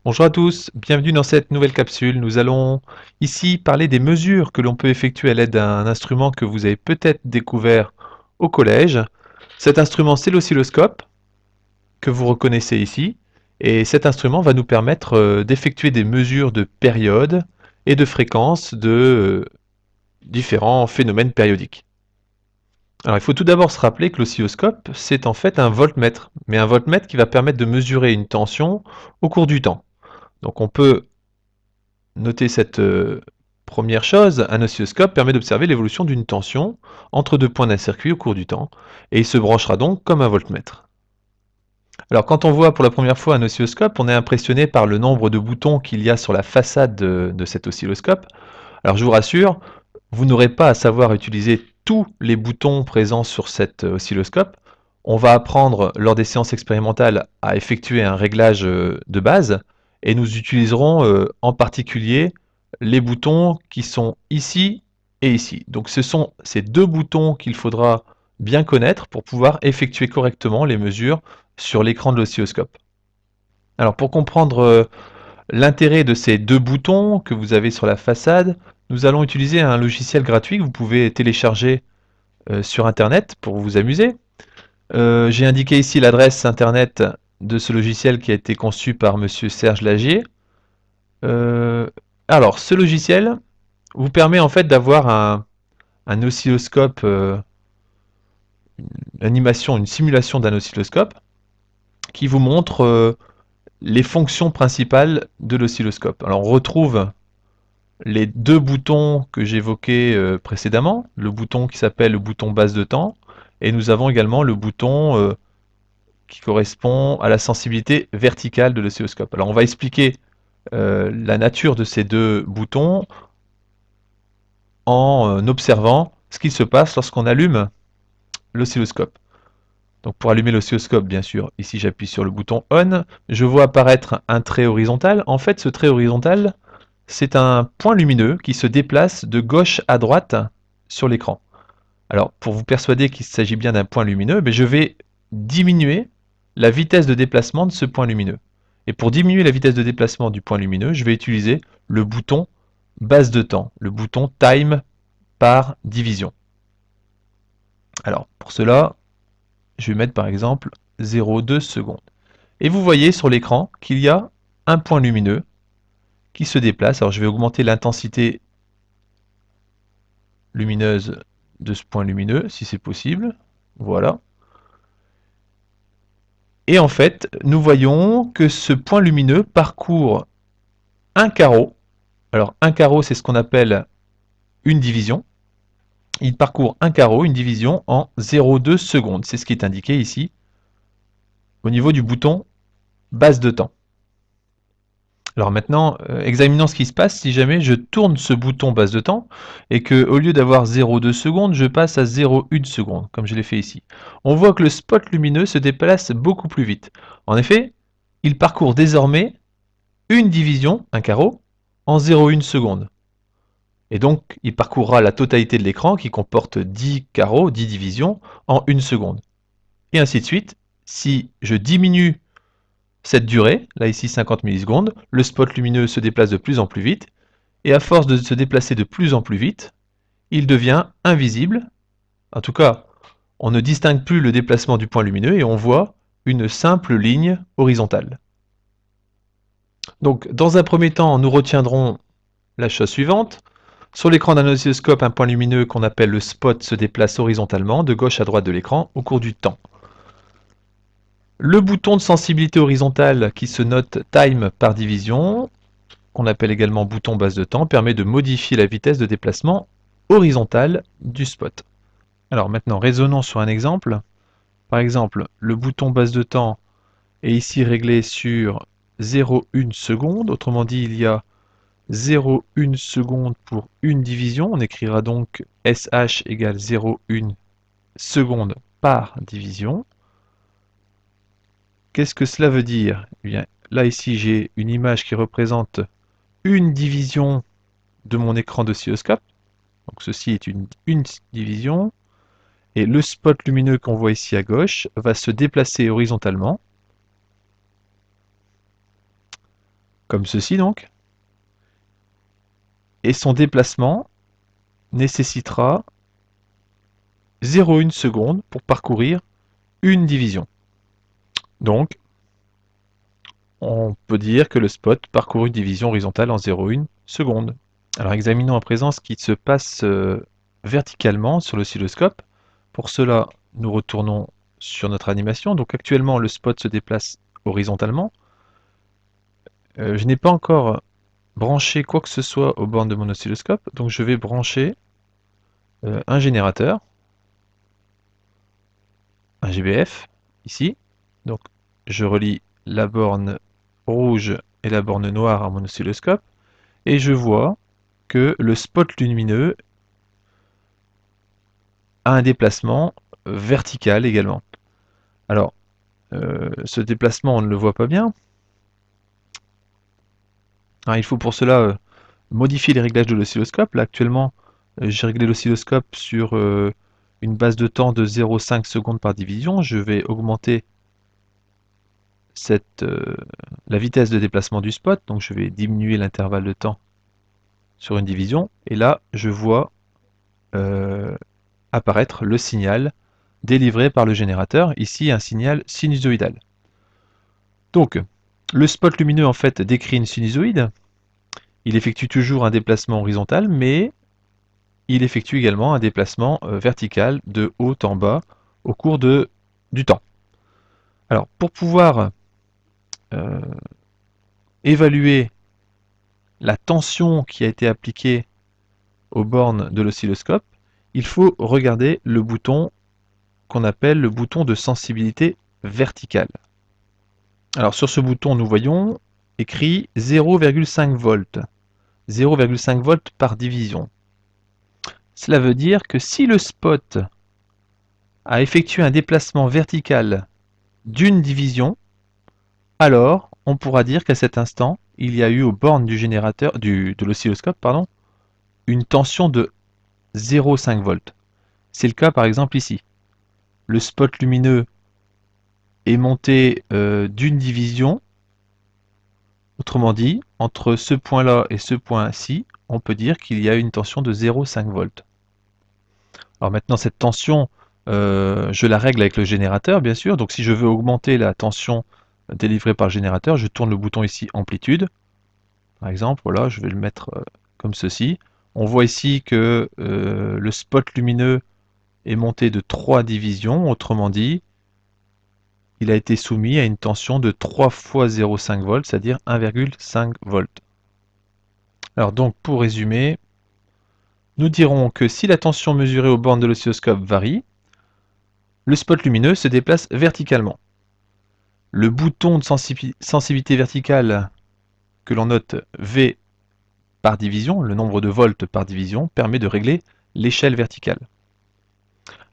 Bonjour à tous, bienvenue dans cette nouvelle capsule. Nous allons ici parler des mesures que l'on peut effectuer à l'aide d'un instrument que vous avez peut-être découvert au collège. Cet instrument, c'est l'oscilloscope que vous reconnaissez ici. Et cet instrument va nous permettre d'effectuer des mesures de période et de fréquence de différents phénomènes périodiques. Alors il faut tout d'abord se rappeler que l'oscilloscope, c'est en fait un voltmètre, mais un voltmètre qui va permettre de mesurer une tension au cours du temps. Donc on peut noter cette première chose, un oscilloscope permet d'observer l'évolution d'une tension entre deux points d'un circuit au cours du temps, et il se branchera donc comme un voltmètre. Alors quand on voit pour la première fois un oscilloscope, on est impressionné par le nombre de boutons qu'il y a sur la façade de cet oscilloscope. Alors je vous rassure, vous n'aurez pas à savoir utiliser tous les boutons présents sur cet oscilloscope. On va apprendre lors des séances expérimentales à effectuer un réglage de base et nous utiliserons en particulier les boutons qui sont ici et ici. Donc ce sont ces deux boutons qu'il faudra bien connaître pour pouvoir effectuer correctement les mesures sur l'écran de l'oscilloscope. Alors pour comprendre l'intérêt de ces deux boutons que vous avez sur la façade, nous allons utiliser un logiciel gratuit que vous pouvez télécharger sur internet pour vous amuser. J'ai indiqué ici l'adresse internet de ce logiciel qui a été conçu par monsieur Serge Lagier. Euh, alors ce logiciel vous permet en fait d'avoir un oscilloscope, une animation, une simulation d'un oscilloscope qui vous montre les fonctions principales de l'oscilloscope. Alors on retrouve les deux boutons que j'évoquais précédemment, le bouton qui s'appelle le bouton base de temps, et nous avons également le bouton qui correspond à la sensibilité verticale de l'oscilloscope. Alors on va expliquer la nature de ces deux boutons en observant ce qui se passe lorsqu'on allume l'oscilloscope. Donc pour allumer l'oscilloscope, bien sûr, ici j'appuie sur le bouton ON, je vois apparaître un trait horizontal. En fait, ce trait horizontal, c'est un point lumineux qui se déplace de gauche à droite sur l'écran. Alors, pour vous persuader qu'il s'agit bien d'un point lumineux, je vais diminuer la vitesse de déplacement de ce point lumineux. Et pour diminuer la vitesse de déplacement du point lumineux, je vais utiliser le bouton base de temps, le bouton time par division. Alors, pour cela, je vais mettre par exemple 0,2 secondes. Et vous voyez sur l'écran qu'il y a un point lumineux qui se déplace. Alors, je vais augmenter l'intensité lumineuse de ce point lumineux, si c'est possible. Voilà. Et en fait, nous voyons que ce point lumineux parcourt un carreau. Alors, un carreau, c'est ce qu'on appelle une division. Il parcourt un carreau, une division, en 0,2 secondes. C'est ce qui est indiqué ici, au niveau du bouton base de temps. Alors maintenant, examinons ce qui se passe si jamais je tourne ce bouton base de temps et que, au lieu d'avoir 0,2 secondes, je passe à 0,1 seconde, comme je l'ai fait ici. On voit que le spot lumineux se déplace beaucoup plus vite. En effet, il parcourt désormais une division, un carreau, en 0,1 seconde. Et donc, il parcourra la totalité de l'écran qui comporte 10 carreaux, 10 divisions, en 1 seconde. Et ainsi de suite. Si je diminue cette durée, là ici 50 millisecondes, le spot lumineux se déplace de plus en plus vite, et à force de se déplacer de plus en plus vite, il devient invisible. En tout cas, on ne distingue plus le déplacement du point lumineux et on voit une simple ligne horizontale. Donc, dans un premier temps, nous retiendrons la chose suivante. Sur l'écran d'un oscilloscope, un point lumineux qu'on appelle le spot se déplace horizontalement de gauche à droite de l'écran au cours du temps. Le bouton de sensibilité horizontale qui se note time par division, qu'on appelle également bouton base de temps, permet de modifier la vitesse de déplacement horizontale du spot. Alors maintenant, raisonnons sur un exemple. Par exemple, le bouton base de temps est ici réglé sur 0,1 seconde. Autrement dit, il y a 0,1 seconde pour une division. On écrira donc SH égale 0,1 seconde par division. Qu'est-ce que cela veut dire? Eh bien, là ici j'ai une image qui représente une division de mon écran d'oscilloscope. Donc ceci est une division. Et le spot lumineux qu'on voit ici à gauche va se déplacer horizontalement. comme ceci donc, et son déplacement nécessitera 0,1 seconde pour parcourir une division. Donc, on peut dire que le spot parcourt une division horizontale en 0,1 seconde. Alors examinons à présent ce qui se passe verticalement sur l'oscilloscope. Pour cela, nous retournons sur notre animation. Donc actuellement, le spot se déplace horizontalement. Je n'ai pas encore branché quoi que ce soit aux bornes de mon oscilloscope, donc je vais brancher un générateur, un GBF, ici. Donc je relie la borne rouge et la borne noire à mon oscilloscope, et je vois que le spot lumineux a un déplacement vertical également. Alors, ce déplacement, on ne le voit pas bien. Alors, il faut pour cela modifier les réglages de l'oscilloscope. Là, actuellement, j'ai réglé l'oscilloscope sur une base de temps de 0,5 secondes par division. Je vais augmenter la vitesse de déplacement du spot. Donc, je vais diminuer l'intervalle de temps sur une division. Et là, je vois apparaître le signal délivré par le générateur. Ici, un signal sinusoïdal. Donc, le spot lumineux, en fait, décrit une sinusoïde. Il effectue toujours un déplacement horizontal, mais il effectue également un déplacement vertical de haut en bas au cours du temps. Alors, pour pouvoir euh, évaluer la tension qui a été appliquée aux bornes de l'oscilloscope, il faut regarder le bouton qu'on appelle le bouton de sensibilité verticale. Alors, sur ce bouton, nous voyons écrit 0,5 volts. 0,5 volts par division. Cela veut dire que si le spot a effectué un déplacement vertical d'une division, alors on pourra dire qu'à cet instant, il y a eu aux bornes du générateur de l'oscilloscope, une tension de 0,5 volts. C'est le cas par exemple ici. Le spot lumineux est monté d'une division. Autrement dit, entre ce point-là et ce point-ci, on peut dire qu'il y a une tension de 0,5 volts. Alors maintenant, cette tension, je la règle avec le générateur, bien sûr. Donc si je veux augmenter la tension délivrée par le générateur, je tourne le bouton ici amplitude. Par exemple, voilà, je vais le mettre comme ceci. On voit ici que le spot lumineux est monté de 3 divisions. Autrement dit, il a été soumis à une tension de 3 fois 0,5 volts, c'est-à-dire 1,5 volts. Alors donc, pour résumer, nous dirons que si la tension mesurée aux bornes de l'oscilloscope varie, le spot lumineux se déplace verticalement. Le bouton de sensibilité verticale que l'on note V par division, le nombre de volts par division, permet de régler l'échelle verticale.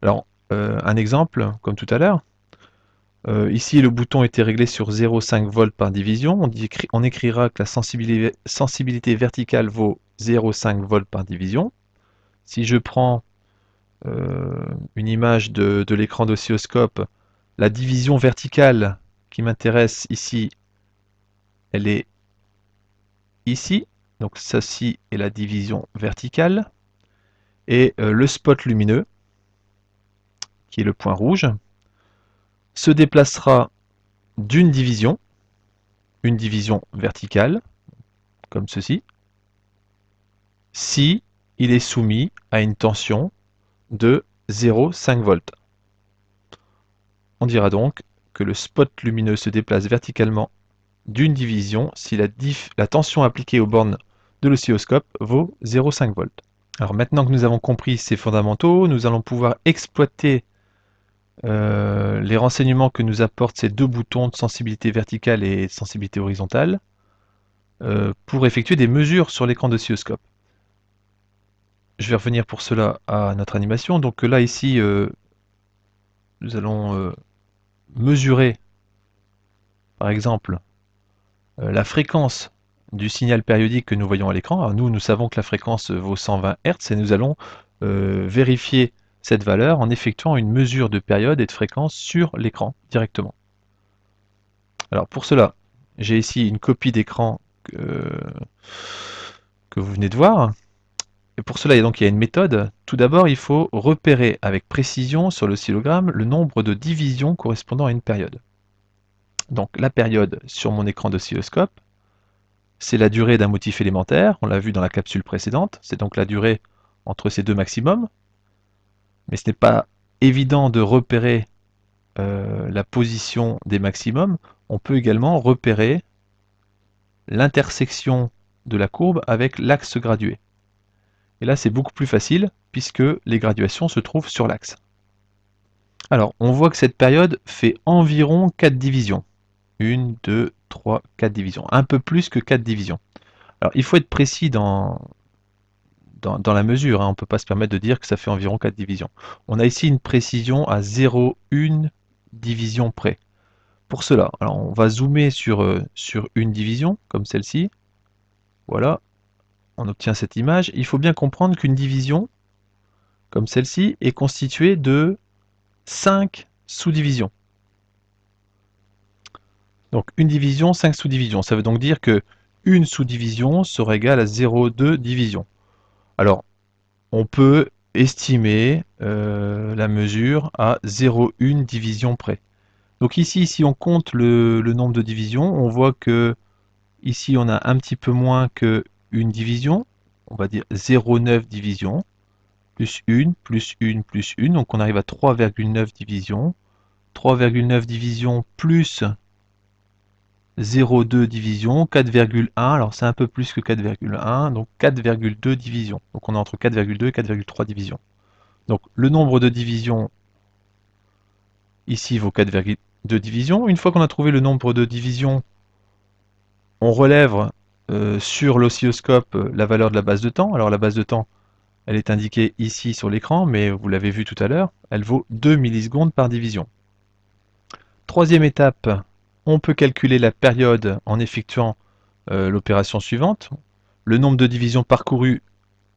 Alors, un exemple, comme tout à l'heure, ici le bouton était réglé sur 0,5 volts par division, on écrira que la sensibilité verticale vaut 0,5 volts par division. Si je prends une image de l'écran d'oscilloscope, la division verticale qui m'intéresse ici, elle est ici. Donc ceci est la division verticale. Et le spot lumineux, qui est le point rouge, se déplacera d'une division, une division verticale, comme ceci, si il est soumis à une tension de 0,5 volts. On dira donc que le spot lumineux se déplace verticalement d'une division si la tension appliquée aux bornes de l'oscilloscope vaut 0,5 volts. Alors maintenant que nous avons compris ces fondamentaux, nous allons pouvoir exploiter les renseignements que nous apportent ces deux boutons de sensibilité verticale et sensibilité horizontale pour effectuer des mesures sur l'écran d'oscilloscope. Je vais revenir pour cela à notre animation. Donc là ici, nous allons mesurer par exemple la fréquence du signal périodique que nous voyons à l'écran. Alors nous savons que la fréquence vaut 120 Hz et nous allons vérifier cette valeur en effectuant une mesure de période et de fréquence sur l'écran directement. Alors pour cela, j'ai ici une copie d'écran que vous venez de voir. Et pour cela, il y a une méthode. Tout d'abord, il faut repérer avec précision sur l'oscillogramme le nombre de divisions correspondant à une période. Donc la période sur mon écran d'oscilloscope, c'est la durée d'un motif élémentaire, on l'a vu dans la capsule précédente, c'est donc la durée entre ces deux maximums, mais ce n'est pas évident de repérer la position des maximums. On peut également repérer l'intersection de la courbe avec l'axe gradué. Et là, c'est beaucoup plus facile puisque les graduations se trouvent sur l'axe. Alors, on voit que cette période fait environ 4 divisions. 1, 2, 3, 4 divisions. Un peu plus que 4 divisions. Alors, il faut être précis dans la mesure. On ne peut pas se permettre de dire que ça fait environ 4 divisions. On a ici une précision à 0,1 division près. Pour cela, alors on va zoomer sur une division, comme celle-ci. Voilà, on obtient cette image. Il faut bien comprendre qu'une division, comme celle-ci, est constituée de 5 sous-divisions. Donc une division, 5 sous-divisions. Ça veut donc dire que une sous-division sera égale à 0,2 division. Alors, on peut estimer la mesure à 0,1 division près. Donc ici, si on compte le nombre de divisions, on voit que ici on a un petit peu moins que une division, on va dire 0,9 divisions, plus 1, plus 1, plus 1, donc on arrive à 3,9 divisions. 3,9 divisions plus 0,2 divisions, 4,1, alors c'est un peu plus que 4,1, donc 4,2 divisions. Donc on est entre 4,2 et 4,3 divisions. Donc le nombre de divisions ici vaut 4,2 divisions. Une fois qu'on a trouvé le nombre de divisions, on relève sur l'oscilloscope la valeur de la base de temps. Alors la base de temps, elle est indiquée ici sur l'écran, mais vous l'avez vu tout à l'heure, elle vaut 2 millisecondes par division. Troisième étape, on peut calculer la période en effectuant l'opération suivante. Le nombre de divisions parcourues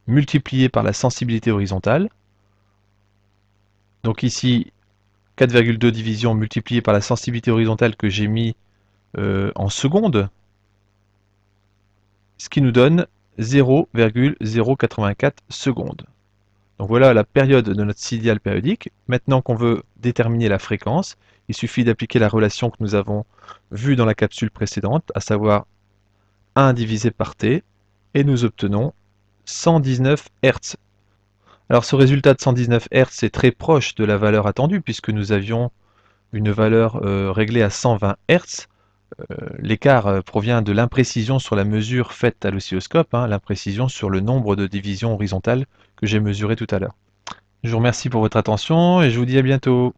multiplié par la sensibilité horizontale. Donc ici, 4,2 divisions multipliées par la sensibilité horizontale que j'ai mis en secondes, ce qui nous donne 0,084 secondes. Donc voilà la période de notre signal périodique. Maintenant qu'on veut déterminer la fréquence, il suffit d'appliquer la relation que nous avons vue dans la capsule précédente, à savoir 1 divisé par t, et nous obtenons 119 Hz. Alors ce résultat de 119 Hz est très proche de la valeur attendue, puisque nous avions une valeur réglée à 120 Hz. L'écart provient de l'imprécision sur la mesure faite à l'oscilloscope, l'imprécision sur le nombre de divisions horizontales que j'ai mesuré tout à l'heure. Je vous remercie pour votre attention et je vous dis à bientôt.